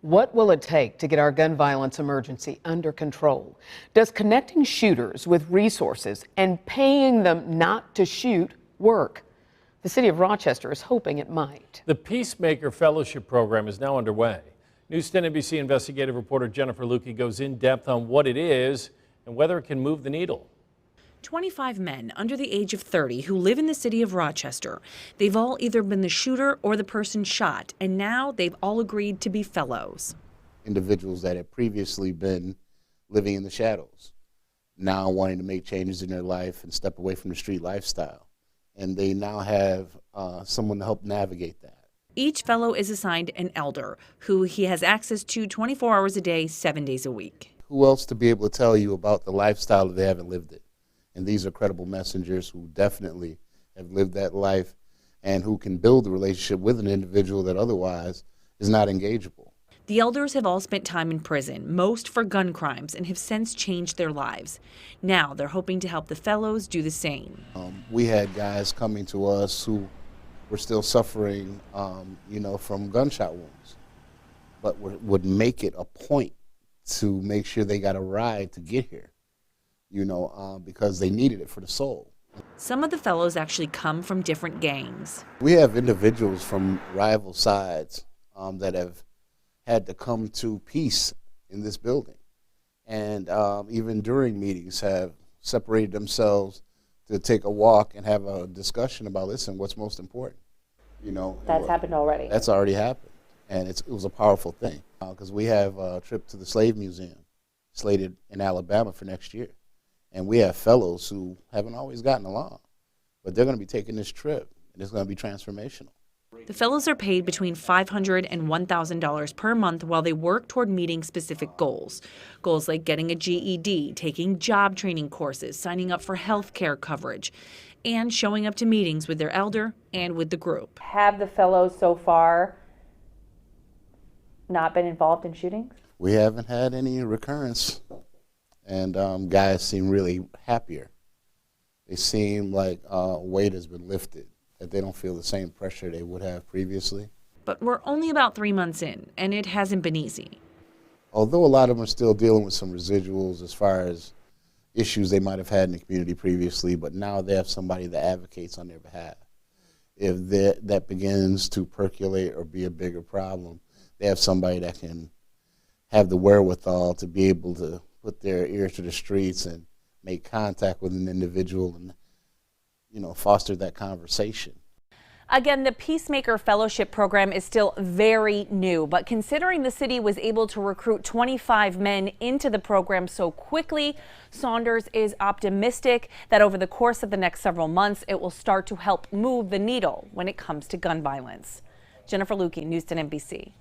What will it take to get our gun violence emergency under control? Does connecting shooters with resources and paying them not to shoot work? The city of Rochester is hoping it might. The Peacemaker Fellowship Program is now underway. News 10 NBC investigative reporter Jennifer Lukey goes in depth on what it is and whether it can move the needle. 25 men under the age of 30 who live in the city of Rochester. They've all either been the shooter or the person shot, and now they've all agreed to be fellows. Individuals that had previously been living in the shadows, now wanting to make changes in their life and step away from the street lifestyle. And they now have someone to help navigate that. Each fellow is assigned an elder who he has access to 24 hours a day, 7 days a week. Who else to be able to tell you about the lifestyle if they haven't lived it? And these are credible messengers who definitely have lived that life and who can build a relationship with an individual that otherwise is not engageable. The elders have all spent time in prison, most for gun crimes, and have since changed their lives. Now they're hoping to help the fellows do the same. We had guys coming to us who were still suffering, from gunshot wounds, but would make it a point to make sure they got a ride to get here. Because they needed it for the soul. Some of the fellows actually come from different gangs. We have individuals from rival sides that have had to come to peace in this building, and even during meetings have separated themselves to take a walk and have a discussion about, listen, what's most important. That's happened already. That's already happened, and it was a powerful thing because we have a trip to the Slave Museum slated in Alabama for next year. And we have fellows who haven't always gotten along, but they're going to be taking this trip, and it's going to be transformational. The fellows are paid between $500 and $1,000 per month while they work toward meeting specific goals. Goals like getting a GED, taking job training courses, signing up for health care coverage, and showing up to meetings with their elder and with the group. Have the fellows so far not been involved in shootings? We haven't had any recurrence. And guys seem really happier. They seem like a weight has been lifted, that they don't feel the same pressure they would have previously. But we're only about 3 months in, and it hasn't been easy. Although a lot of them are still dealing with some residuals as far as issues they might have had in the community previously, but now they have somebody that advocates on their behalf. If that begins to percolate or be a bigger problem, they have somebody that can have the wherewithal to be able to put their ear to the streets and make contact with an individual and, foster that conversation. Again, the Peacemaker Fellowship Program is still very new, but considering the city was able to recruit 25 men into the program so quickly, Saunders is optimistic that over the course of the next several months, it will start to help move the needle when it comes to gun violence. Jennifer Lukey, News 10 NBC.